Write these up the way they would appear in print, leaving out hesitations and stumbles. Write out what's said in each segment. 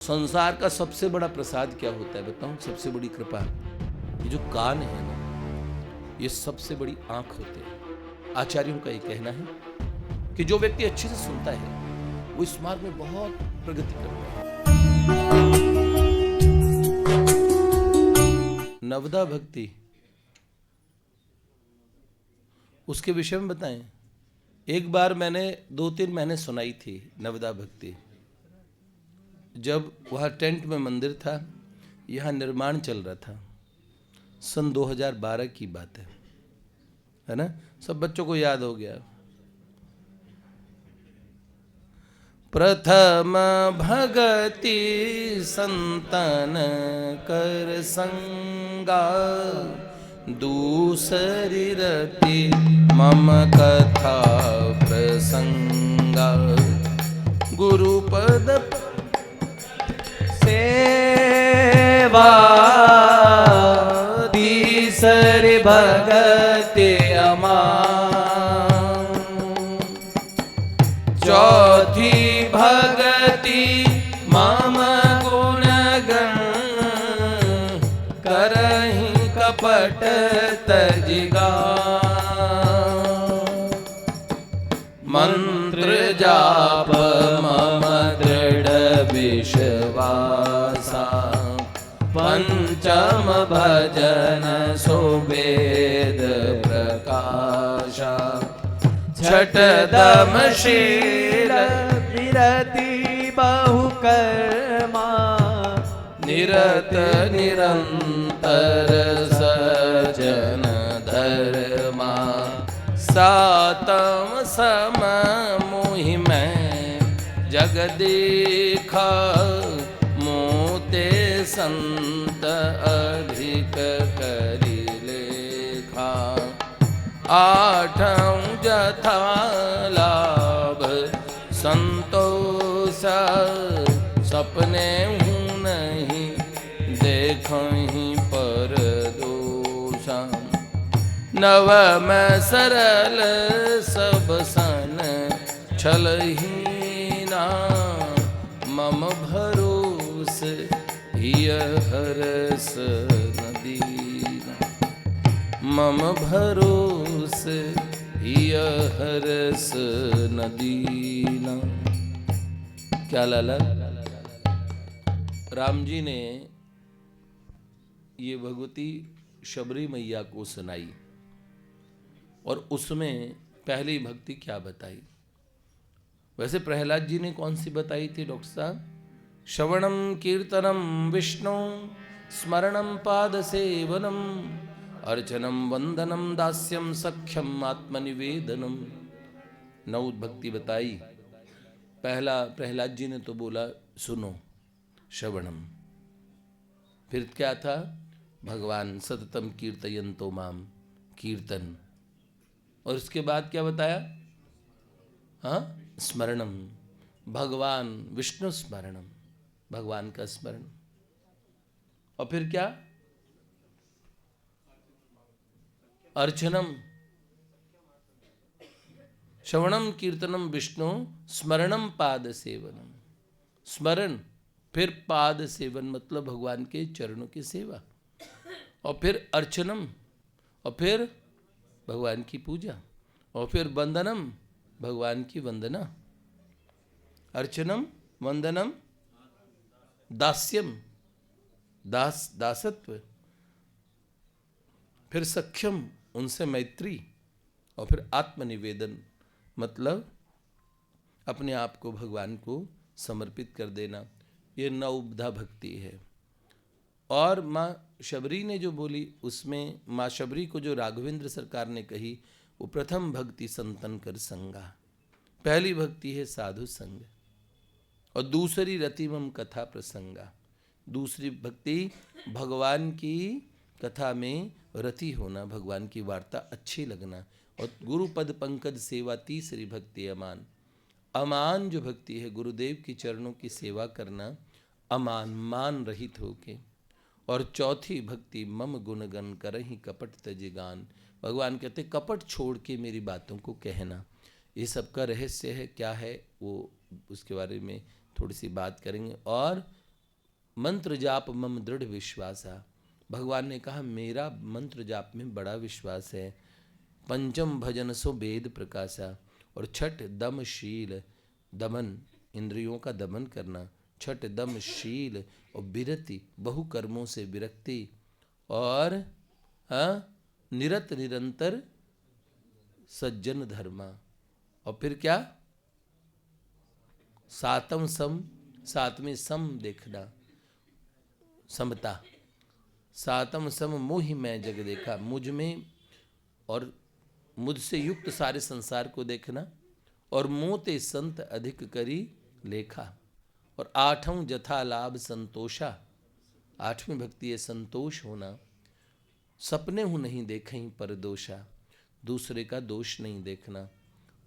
संसार का सबसे बड़ा प्रसाद क्या होता है बताऊं? सबसे बड़ी कृपा, ये जो कान है ना, ये सबसे बड़ी आंख होते हैं। आचार्यों का ये कहना है कि जो व्यक्ति अच्छे से सुनता है वो इस मार्ग में बहुत प्रगति करता है। नवदा भक्ति, उसके विषय में बताएं। एक बार मैंने 2-3 महीने सुनाई थी नवदा भक्ति। जब वहाँ टेंट में मंदिर था, यहाँ निर्माण चल रहा था, सन 2012 की बात है ना? सब बच्चों को याद हो गया। प्रथम भगति संतन कर संगा, दूसरी रति मम कथा प्रसंगा। गुरुपद सेवा तीसरी भगति अमान, चौथी भगति मम गुण गण, करहि कपट तजिगा। मंत्र जाप मम दृढ़ विश्वासा, पंचम भजन सुवेद प्रकाशा। छठदम शील विरति बहुकर्मा, निरत निरंतर सजन धर्मा। सातम सम मोहि मैं जग देखा, मोते संत अधिक करि लेखा। आठम जथा लाभ संतोष, सपने हूँ नहीं देखहीं पर दोषा। नवम सरल सब सन छलहीना, मम भरोस हिय हरस नदीना। मम भरोस हिय हरस नदीना। क्या लाला? राम जी ने ये भगवती शबरी मैया को सुनाई और उसमें पहली भक्ति क्या बताई? वैसे प्रहलाद जी ने कौन सी बताई थी डॉक्टर साहब? श्रवणम कीर्तनम विष्णु, स्मरणम पाद सेवनम, अर्चनम वंदनम दास्यम सख्यम आत्मनिवेदनम। 9 भक्ति बताई। पहला प्रहलाद जी ने तो बोला सुनो श्रवणम, फिर क्या था? भगवान सततम कीर्तयन्तो माम, कीर्तन। और उसके बाद क्या बताया? हाँ, स्मरणम, भगवान विष्णु स्मरणम, भगवान का स्मरण। और फिर क्या? अर्चनम, श्रवणम कीर्तनम विष्णु, स्मरणम पाद सेवनम। स्मरण, फिर पाद सेवन मतलब भगवान के चरणों की सेवा, और फिर अर्चनम, और फिर भगवान की पूजा, और फिर वंदनम, भगवान की वंदना। अर्चनम, वंदनम, दास्यम, दासत्व, फिर सख्यम, उनसे मैत्री, और फिर आत्मनिवेदन मतलब अपने आप को भगवान को समर्पित कर देना। ये नवधा भक्ति है। और माँ शबरी ने जो बोली उसमें माँ शबरी को जो राघवेंद्र सरकार ने कही, वो प्रथम भक्ति संतन कर संगा। पहली भक्ति है साधु संग, और दूसरी रतिमम कथा प्रसंगा। दूसरी भक्ति भगवान की कथा में रति होना, भगवान की वार्ता अच्छी लगना। और गुरुपद पंकज सेवा तीसरी भक्ति अमान। अमान जो भक्ति है, गुरुदेव की चरणों की सेवा करना अमान, मान रहित होके। और चौथी भक्ति मम गुणगन करहि कपट तज गान। भगवान कहते कपट छोड़ के मेरी बातों को कहना। ये सबका रहस्य है, क्या है वो उसके बारे में थोड़ी सी बात करेंगे। और मंत्र जाप मम दृढ़ विश्वासा, भगवान ने कहा मेरा मंत्र जाप में बड़ा विश्वास है। पंचम भजन सो वेद प्रकाशा, और छठ दम शील, दमन इंद्रियों का दमन करना, छठ दम शील और विरति बहु कर्मों से विरक्ति, और निरत निरंतर सज्जन धर्मा, और फिर क्या सातम सम, सातवें सम देखना, समता, सातम सम मोहि मैं जग देखा, मुझ में और मुझसे युक्त सारे संसार को देखना, और मोते संत अधिक करी लेखा, और आठों जथा लाभ संतोषा, आठवीं भक्ति है संतोष होना, सपने हूँ नहीं देखें पर दोषा, दूसरे का दोष नहीं देखना,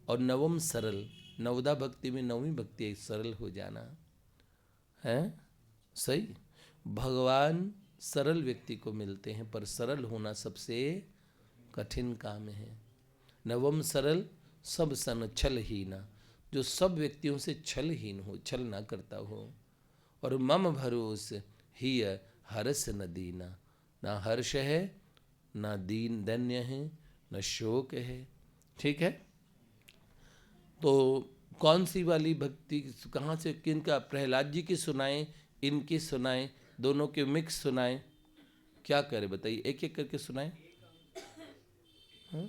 और नवम सरल, नवदा भक्ति में नववीं भक्ति है सरल हो जाना है। सही, भगवान सरल व्यक्ति को मिलते हैं, पर सरल होना सबसे कठिन काम है। नवम सरल सब सन छलहीना, जो सब व्यक्तियों से छलहीन हो, छल ना करता हो, और मम भरोस ही हर्ष न दीना, ना हर्ष है ना दीन दैन्य है न शोक है। ठीक है, तो कौन सी वाली भक्ति कहाँ से किनका, प्रहलाद जी की सुनाएं, इनकी सुनाएं, दोनों के मिक्स सुनाएं, क्या करें बताइए, एक एक करके सुनाएं। हाँ?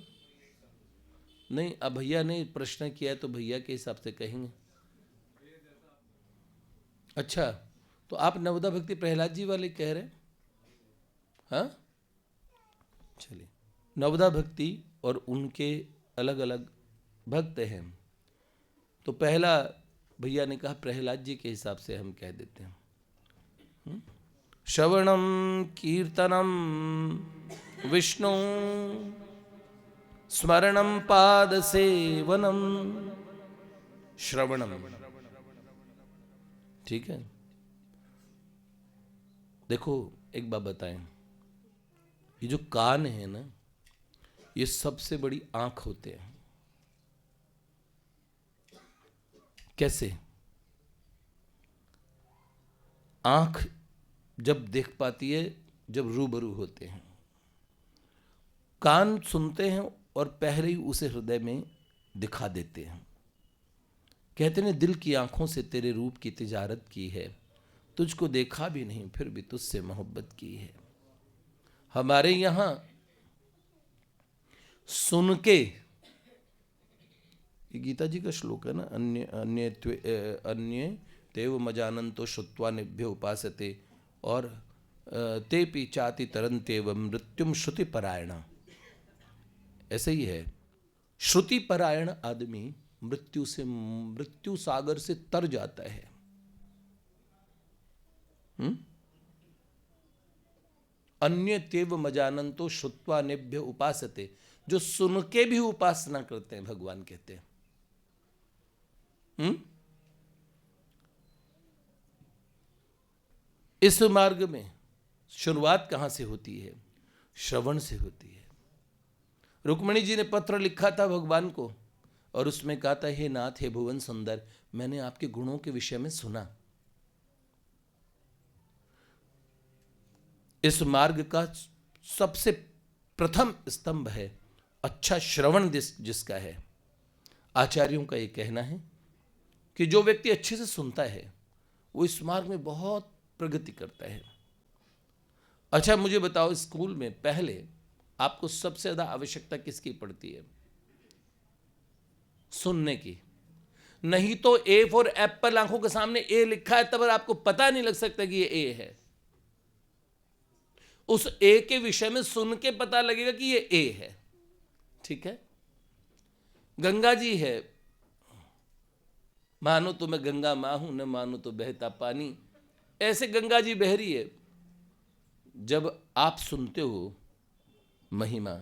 नहीं, अब भैया ने प्रश्न किया है तो भैया के हिसाब से कहेंगे। अच्छा, तो आप नवदा भक्ति प्रहलाद जी वाले कह रहे हैं? हाँ, चलिए, नवदा भक्ति और उनके अलग अलग भक्त हैं। तो पहला भैया ने कहा प्रहलाद जी के हिसाब से हम कह देते हैं। श्रवणम कीर्तनम विष्णु स्मरणम पाद सेवनम, श्रवणम, ठीक है। देखो एक बात बताएं, ये जो कान है ना, ये सबसे बड़ी आंख होते हैं। कैसे? आंख जब देख पाती है जब रूबरू होते हैं, कान सुनते हैं और पहले ही उसे हृदय में दिखा देते हैं। कहते हैं दिल की आंखों से तेरे रूप की तिजारत की है, तुझको देखा भी नहीं फिर भी तुझसे मोहब्बत की है। हमारे यहां सुन के, ये गीता जी का श्लोक है ना, अन्य तेव मजानंतो श्रुत्वा निभ्यो उपासते, और ते पीचाति तरंतेव मृत्युम श्रुति परायणा। ऐसे ही है, श्रुति परायण आदमी मृत्यु सागर से तर जाता है। अन्य तेव मजानंतो श्रुत्वा निभ्य उपासते, जो सुन के भी उपासना करते हैं, भगवान कहते हैं। इस मार्ग में शुरुआत कहां से होती है? श्रवण से होती है। रुक्मिणी जी ने पत्र लिखा था भगवान को, और उसमें कहा था, हे नाथ, हे भुवन सुंदर, मैंने आपके गुणों के विषय में सुना। इस मार्ग का सबसे प्रथम स्तंभ है अच्छा श्रवण जिसका है। आचार्यों का यह कहना है कि जो व्यक्ति अच्छे से सुनता है वो इस मार्ग में बहुत प्रगति करता है। अच्छा, मुझे बताओ, स्कूल में पहले आपको सबसे ज्यादा आवश्यकता किसकी पड़ती है? सुनने की। नहीं तो ए फॉर एप्पल, आंखों के सामने ए लिखा है तब आपको पता नहीं लग सकता कि ये ए है। उस ए के विषय में सुन के पता लगेगा कि ये ए है। ठीक है, गंगा जी है, मानो तो मैं गंगा मां हूं, न मानो तो बहता पानी। ऐसे गंगा जी बह रही है। जब आप सुनते हो महिमा,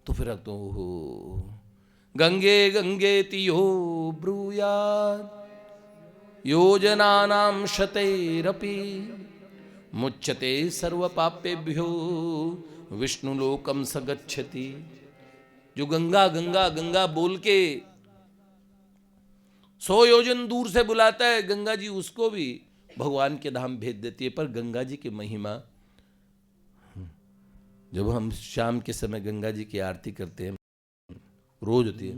तो फिर तो हो गंगे गंगे तियो ब्रूयात् योजनानां शतैरपि मुच्यते सर्व पापेभ्यो विष्णुलोकम स गच्छति। जो गंगा गंगा गंगा बोल के 100 योजन दूर से बुलाता है गंगा जी, उसको भी भगवान के धाम भेज देती है। पर गंगा जी की महिमा, जब हम शाम के समय गंगा जी की आरती करते हैं, रोज होती है,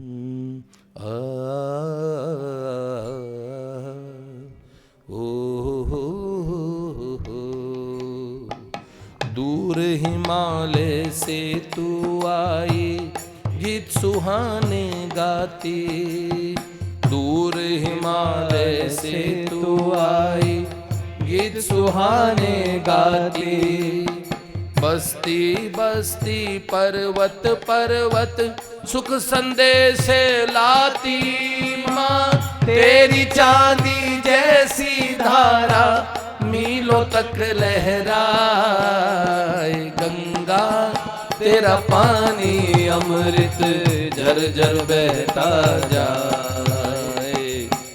दूर हिमालय से तू आई, गीत सुहाने गाती, दूर हिमालय से तू आई, गीत सुहाने गाती, बस्ती बस्ती पर्वत पर्वत सुख संदेश लाती, माँ तेरी चांदी जैसी धारा मीलों तक लहराए, गंगा तेरा पानी अमृत झरझर बहता जाए,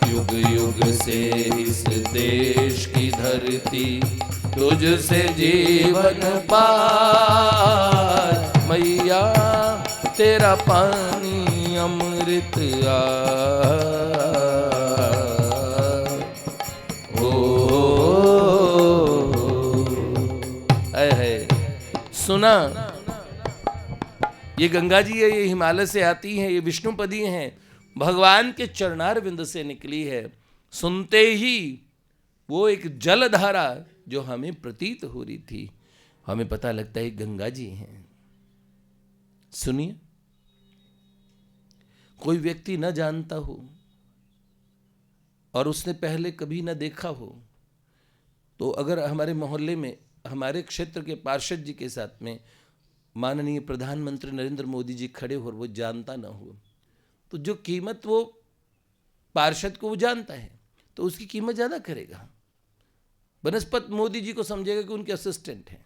युग युग से इस देश की धरती तुझसे जीवन पाए, मैया तेरा पानी अमृत सुना। ये गंगा जी है, ये हिमालय से आती हैं, ये विष्णुपदी हैं, भगवान के चरणार विंद से निकली है। सुनते ही वो एक जलधारा जो हमें प्रतीत हो रही थी, हमें पता लगता है गंगा जी हैं। सुनिए, कोई व्यक्ति न जानता हो और उसने पहले कभी न देखा हो, तो अगर हमारे मोहल्ले में, हमारे क्षेत्र के पार्षद जी के साथ में माननीय प्रधानमंत्री नरेंद्र मोदी जी खड़े हो और वो जानता ना हो, तो जो कीमत वो पार्षद को वो जानता है, तो उसकी कीमत ज़्यादा करेगा। बनस्पत मोदी जी को समझेगा कि उनके असिस्टेंट हैं।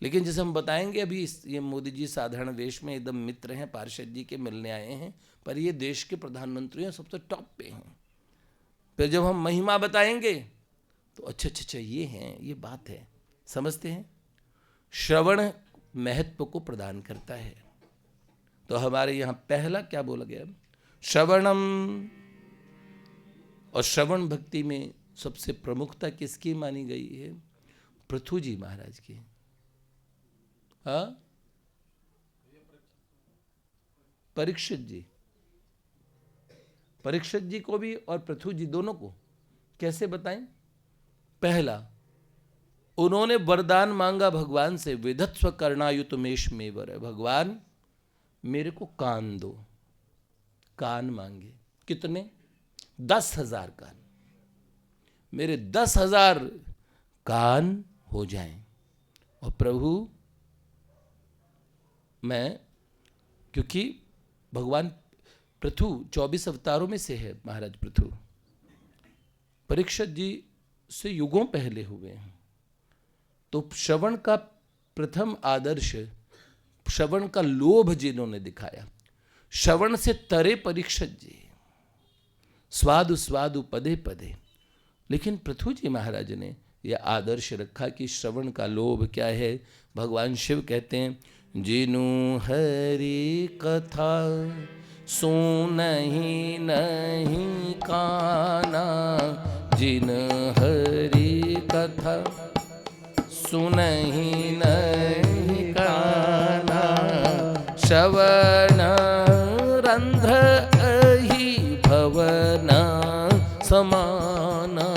लेकिन जैसे हम बताएंगे, अभी ये मोदी जी साधारण वेश में एकदम मित्र हैं, पार्षद जी के मिलने आए हैं, पर ये देश के प्रधानमंत्री हैं, सबसे टॉप पे हैं। फिर जब हम महिमा बताएंगे तो अच्छा ये हैं, ये बात है, समझते हैं। श्रवण महत्व को प्रदान करता है। तो हमारे यहाँ पहला क्या बोला गया, श्रवणम। और श्रवण भक्ति में सबसे प्रमुखता किसकी मानी गई है? पृथु जी महाराज की। हाँ, परीक्षित जी, परीक्षित जी को भी और पृथु जी दोनों को कैसे बताएं? पहला, उन्होंने वरदान मांगा भगवान से, विधत्स्व कर्णायुतमेश मेवर, भगवान मेरे को कान दो। कान मांगे, कितने? 10,000 कान, मेरे 10,000 कान हो जाएं। और प्रभु मैं, क्योंकि भगवान पृथु 24 अवतारों में से है, महाराज पृथु परीक्षित जी से युगों पहले हुए हैं। तो श्रवण का प्रथम आदर्श, श्रवण का लोभ जिन्होंने दिखाया, श्रवण से तरे परीक्षित जी, स्वादु स्वादु पदे पदे। लेकिन पृथु जी महाराज ने यह आदर्श रखा कि श्रवण का लोभ क्या है। भगवान शिव कहते हैं, जिनु हरि कथा सुनहि नहीं काना, जिन हरि कथा सुनहि नहीं काना, श्रवण रंध्र अहि भवन समाना,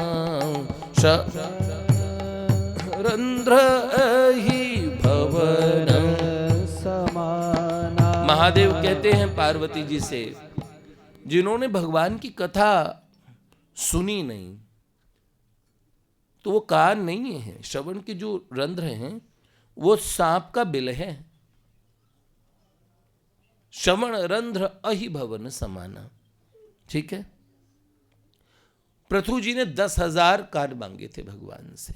रंध्र अहि भवन समाना। महादेव कहते हैं पार्वती जी से, जिन्होंने भगवान की कथा सुनी नहीं, तो वो कान नहीं है, श्रवण के जो रंध्र हैं वो सांप का बिल है। श्रवण रंध्र अहि भवन समाना, ठीक है। पृथु जी ने 10,000 कान मांगे थे भगवान से,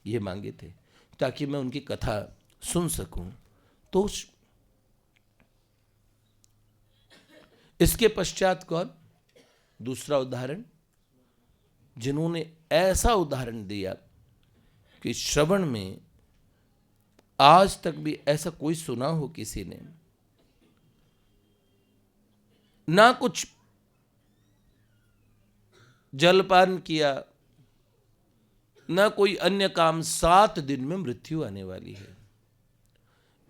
ये मांगे थे ताकि मैं उनकी कथा सुन सकूं। तो इसके पश्चात कौन? दूसरा उदाहरण, जिन्होंने ऐसा उदाहरण दिया कि श्रवण में आज तक भी ऐसा कोई सुना हो किसी ने, ना कुछ जलपान किया, ना कोई अन्य काम, 7 दिन में मृत्यु आने वाली है।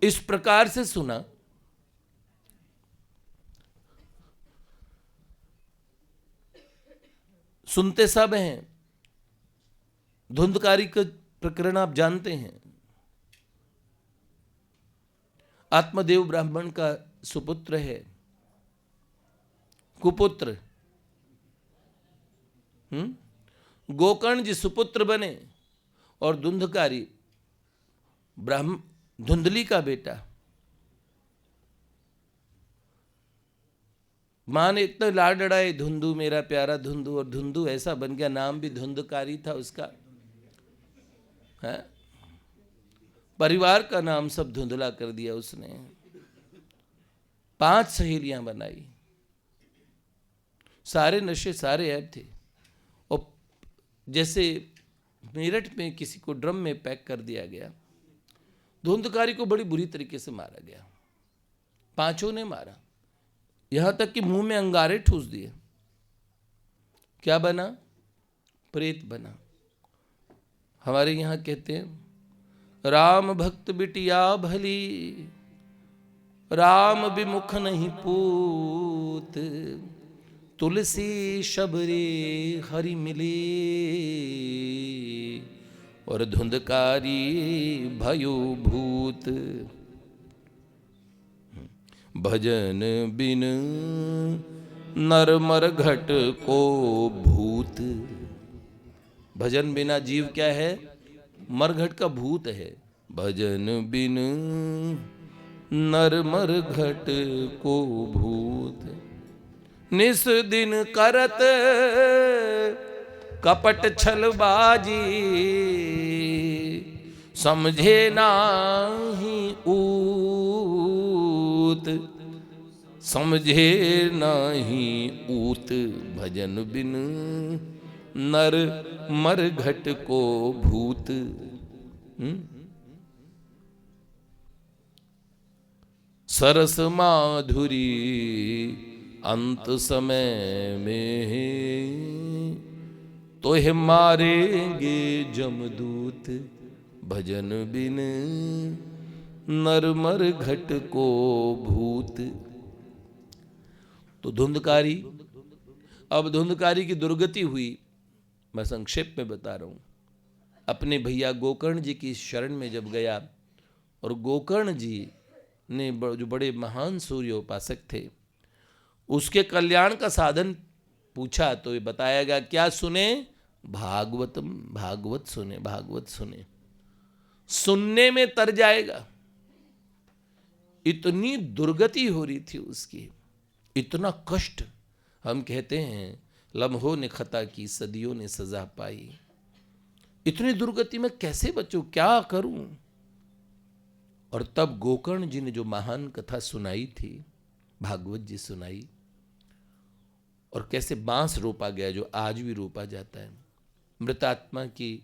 इस प्रकार से सुना। सुनते सब हैं। धुंधकारी का प्रकरण आप जानते हैं। आत्मदेव ब्राह्मण का सुपुत्र है, कुपुत्र। गोकर्ण जी सुपुत्र बने और धुंधकारी धुंधली का बेटा। मां ने इतना लाड लड़ाए, धुंधु मेरा प्यारा धुंधु, और धुंधु ऐसा बन गया, नाम भी धुंधकारी था उसका है। परिवार का नाम सब धुंधला कर दिया उसने। 5 सहेलियां बनाई, सारे नशे सारे ऐब थे। और जैसे मेरठ में किसी को ड्रम में पैक कर दिया गया, धुंधकारी को बड़ी बुरी तरीके से मारा गया। 5 ने मारा, यहां तक कि मुंह में अंगारे ठूस दिए। क्या बना? प्रेत बना। हमारे यहां कहते हैं, राम भक्त बिटिया भली, राम विमुख नहीं पूत, तुलसी शबरी हरि मिली, और धुंधकारी भयो भूत। भजन बिन नरमर घट को भूत। भजन बिना जीव क्या है? मरघट का भूत है। भजन बिन नरमर घट को भूत। निस दिन करत कपट छलबाजी, समझे नाही ऊत, समझे नाही ऊत। भजन बिन नर मर घट को भूत। सरस माधुरी अंत समय में, तोहे मारेंगे जमदूत। भजन बिन नरमर घट को भूत। तो धुंधकारी, अब धुंधकारी की दुर्गति हुई। मैं संक्षेप में बता रहा हूं। अपने भैया गोकर्ण जी की शरण में जब गया, और गोकर्ण जी ने जो बड़े महान सूर्योपासक थे, उसके कल्याण का साधन पूछा, तो ये बताया गया क्या सुने? भागवतम, भागवत सुने, भागवत सुने। सुनने में तर जाएगा। इतनी दुर्गति हो रही थी उसकी, इतना कष्ट। हम कहते हैं लम्हों ने खता की, सदियों ने सजा पाई। इतनी दुर्गति में कैसे बचूं, क्या करूं? और तब गोकर्ण जी ने जो महान कथा सुनाई थी, भागवत जी सुनाई, और कैसे बांस रोपा गया जो आज भी रोपा जाता है मृतात्मा की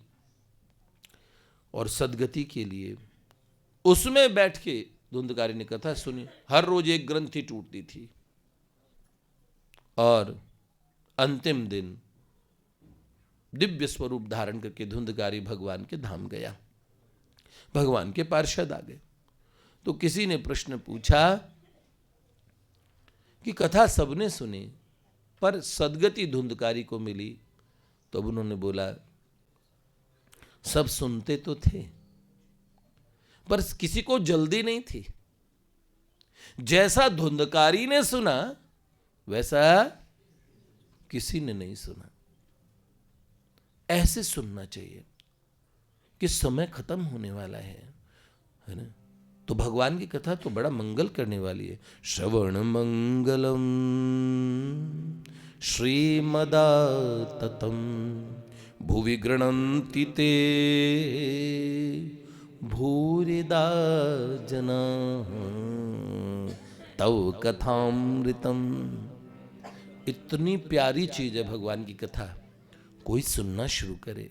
और सदगति के लिए, उसमें बैठ के धुंधकारी ने कथा सुनी। हर रोज एक ग्रंथि टूटती थी, और अंतिम दिन दिव्य स्वरूप धारण करके धुंधकारी भगवान के धाम गया। भगवान के पार्षद आ गए। तो किसी ने प्रश्न पूछा कि कथा सबने सुनी, पर सदगति धुंधकारी को मिली। तो उन्होंने बोला, सब सुनते तो थे, पर किसी को जल्दी नहीं थी। जैसा धुंधकारी ने सुना, वैसा किसी ने नहीं सुना। ऐसे सुनना चाहिए कि समय खत्म होने वाला है ना। तो भगवान की कथा तो बड़ा मंगल करने वाली है। श्रवण मंगलम श्रीमदाततम भुवि गृणन्ति ते भूरिदा जनाः तव कथामृतम। इतनी प्यारी चीज है भगवान की कथा। कोई सुनना शुरू करे।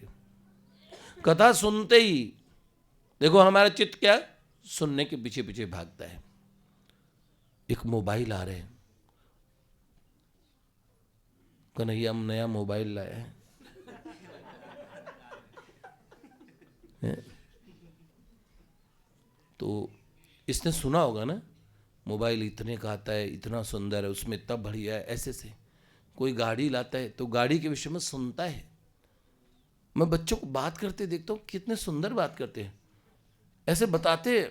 कथा सुनते ही देखो हमारा चित्त क्या सुनने के पीछे पीछे भागता है। एक मोबाइल आ रहे हैं, कन्हैया नया मोबाइल लाया है। तो इसने सुना होगा ना, मोबाइल इतने का आता है, इतना सुंदर है, उसमें इतना बढ़िया है, ऐसे से। कोई गाड़ी लाता है तो गाड़ी के विषय में सुनता है। मैं बच्चों को बात करते देखता हूँ, कितने सुंदर बात करते हैं, ऐसे बताते हैं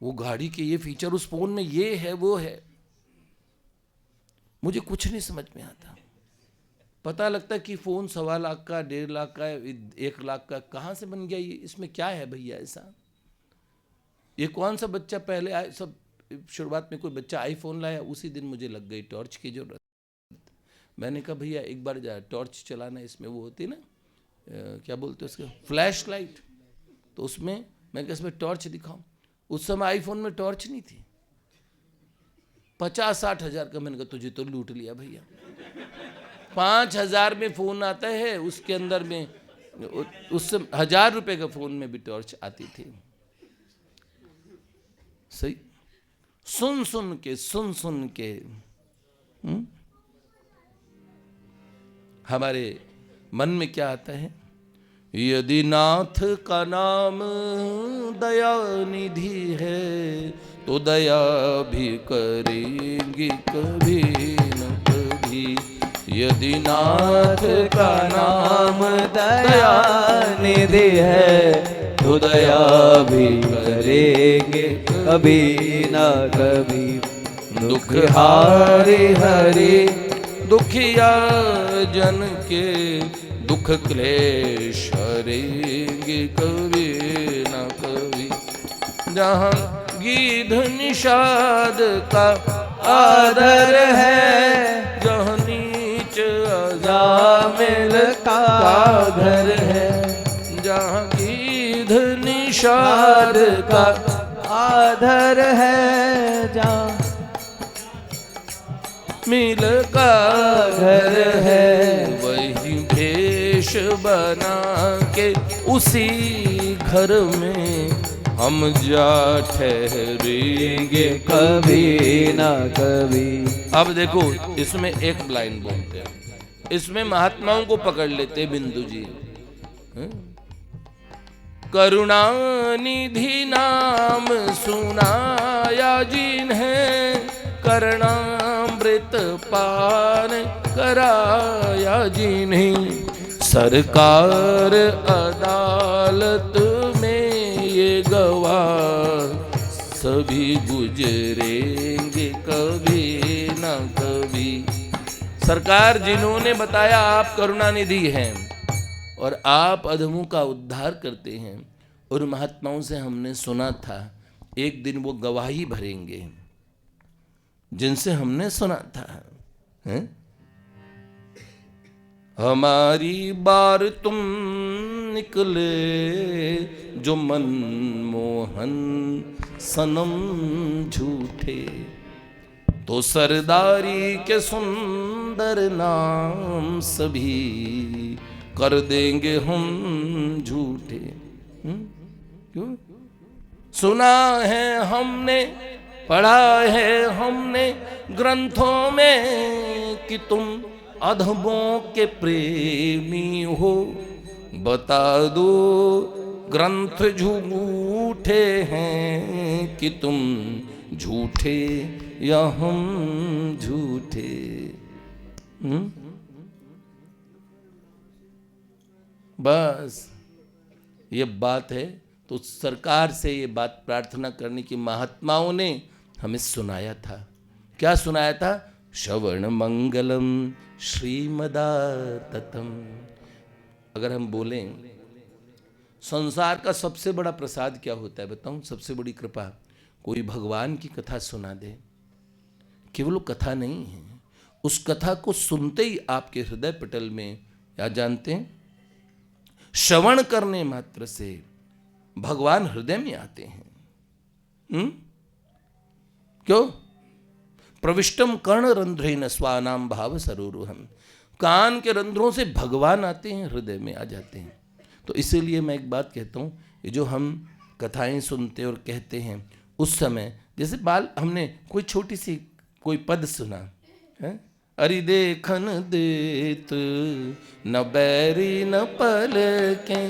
वो गाड़ी के ये फीचर, उस फोन में ये है वो है। मुझे कुछ नहीं समझ में आता। पता लगता है कि फोन 1.25 लाख का, 1.5 लाख का, 1 लाख का, कहाँ से बन गया ये, इसमें क्या है भैया ऐसा? ये कौन सा बच्चा पहले आए, सब शुरुआत में कोई बच्चा आईफोन लाया, उसी दिन मुझे लग गई टॉर्च की जरूरत। मैंने कहा भैया एक बार टॉर्च चलाना, इसमें वो होती है ना, क्या बोलते हैं उसका, फ्लैश लाइट। तो उसमें मैं कहा इसमें टॉर्च दिखाऊं। उस समय आईफोन में टॉर्च नहीं थी। 50-60 हज़ार का। मैंने कहा तुझे तो लूट लिया भैया। 5,000 में फोन आता है, उसके अंदर में उससे 1,000 रुपए का फोन में भी टॉर्च आती थी। सही सुन सुन के हमारे मन में क्या आता है, यदि नाथ का नाम दया निधि है तो दया भी करेंगे कभी न कभी। यदि नाथ का नाम दया निधि है तो दया भी करेंगे कभी न कभी। दुख हारे हरे दुखिया जन के दुख क्लेश हरेंगे कभी न कभी। जहाँ गीध निषाद का आदर है, जहाँ नीच जामिल का घर है। जहाँ गीध निषाद का आदर है, जहाँ मिल का घर है। वही भेष बना के उसी घर में हम जा ठहरेंगे कभी ना कभी। अब देखो इसमें एक लाइन बोलते हैं, इसमें महात्माओं को पकड़ लेते बिंदु जी। करुणा निधि नाम सुनाया जिन्हें, करणामृत पान कराया जिन्हें। सरकार अदालत में ये गवाह सभी गुजरेंगे कभी ना कभी। सरकार जिन्होंने बताया आप करुणानिधि हैं और आप अधमों का उद्धार करते हैं, और महात्माओं से हमने सुना था एक दिन वो गवाही भरेंगे जिनसे हमने सुना था। हैं? हमारी बार तुम निकले जो मनमोहन सनम झूठे, तो सरदारी के सुंदर नाम सभी कर देंगे हम झूठे। क्यों? सुना है हमने, पढ़ा है हमने ग्रंथों में कि तुम अधमों के प्रेमी हो। बता दो ग्रंथ झूठे हैं कि तुम झूठे या हम झूठे। बस ये बात है। तो सरकार से ये बात प्रार्थना करने की महात्माओं ने हमें सुनाया था। क्या सुनाया था? श्रवण मंगलम श्रीमदाततम। अगर हम बोलें संसार का सबसे बड़ा प्रसाद क्या होता है बताऊं? सबसे बड़ी कृपा कोई भगवान की कथा सुना दे। केवल वो कथा नहीं है, उस कथा को सुनते ही आपके हृदय पटल में, क्या जानते हैं, श्रवण करने मात्र से भगवान हृदय में आते हैं। क्यों? प्रविष्टम कर्ण रंध्रेन स्वानाम भाव सरोरुहम। कान के रंध्रों से भगवान आते हैं, हृदय में आ जाते हैं। तो इसीलिए मैं एक बात कहता हूँ, ये जो हम कथाएं सुनते और कहते हैं, उस समय जैसे हमने कोई छोटी सी कोई पद सुना है, अरि देखन देत न बैरी न पलके,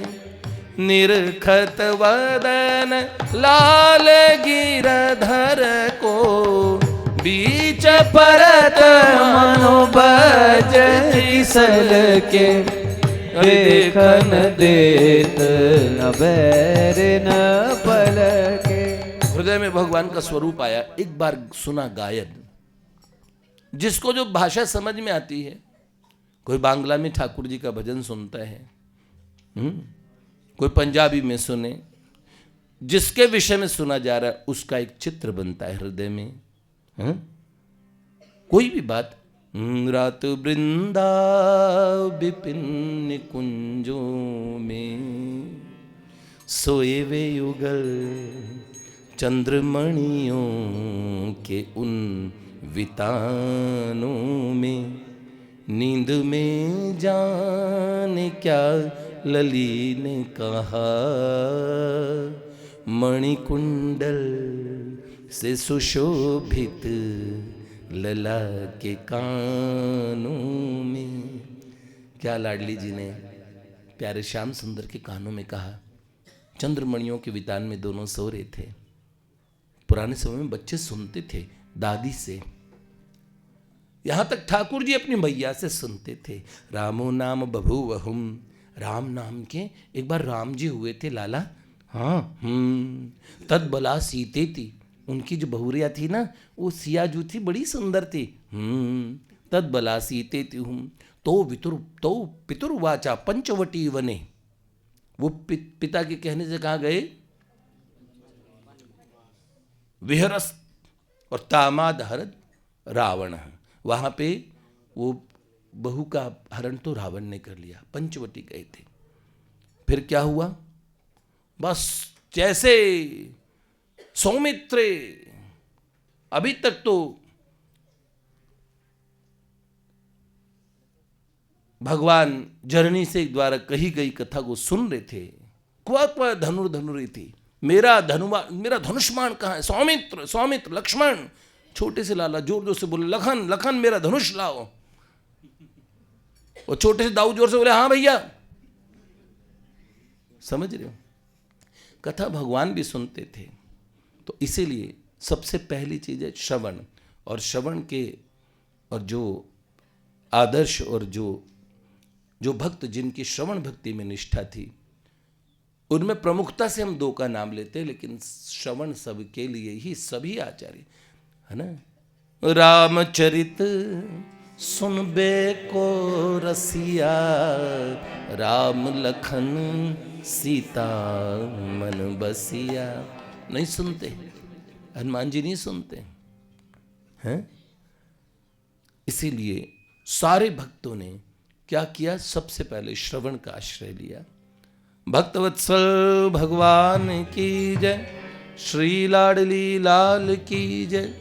निरखत वदन लाल गिरधर को, बीच परत मनोबज किसल के, देखन देत न बैर न पलके। हृदय में भगवान का स्वरूप आया। एक बार सुना गायन, जिसको जो भाषा समझ में आती है, कोई बांग्ला में ठाकुर जी का भजन सुनता है, कोई पंजाबी में सुने, जिसके विषय में सुना जा रहा है उसका एक चित्र बनता है हृदय में। कोई भी बात, रात वृंदा विपिन कुंजों में, सोए वे युगल चंद्रमणियों के उन वितानों में, नींद में जाने क्या लली ने कहा, मणिकुंडल से सुशोभित लला के कानों में। क्या लाडली जी ने प्यारे श्याम सुंदर के कानों में कहा। चंद्रमणियों के वितान में दोनों सो रहे थे। पुराने समय में बच्चे सुनते थे दादी से, यहां तक ठाकुर जी अपनी मैया से सुनते थे। रामो नाम बभूवहुम, राम नाम के एक बार राम जी हुए थे लाला। हाँ, तद बला सीते थी, उनकी जो बहुरिया थी ना, वो सियाजू थी, बड़ी सुंदर थी। तद बला सीते थी हूँ तो पितुर्वाचा पंचवटी वने, वो पिता के कहने से कहाँ गए, विहरस और तामाद हरद रावण, वहां पे वो बहू का हरण तो रावण ने कर लिया, पंचवटी गए थे। फिर क्या हुआ, बस जैसे सौमित्र अभी तक तो भगवान जननी से द्वारा कही गई कथा को सुन रहे थे। क्वा धनुर्धनुरी थी, मेरा धनुष्मान कहाँ है, सौमित्र सौमित्र लक्ष्मण। छोटे से लाला जोर जोर से बोले, लखन लखन मेरा धनुष लाओ। और छोटे से दाऊ जोर से बोले, हाँ भैया। समझ रहे हो, कथा भगवान भी सुनते थे। तो इसीलिए सबसे पहली चीज है श्रवण, और श्रवण के और जो आदर्श और जो भक्त जिनकी श्रवण भक्ति में निष्ठा थी, उनमें प्रमुखता से हम दो का नाम लेते हैं, लेकिन श्रवण सबके लिए ही सभी आचार्य है ना। रामचरित सुनबे को रसिया, राम लखन सीता मन बसिया। नहीं सुनते, हनुमान जी नहीं सुनते हैं। इसीलिए सारे भक्तों ने क्या किया, सबसे पहले श्रवण का आश्रय लिया। भक्तवत्सल भगवान की जय, श्री लाडली लाल की जय।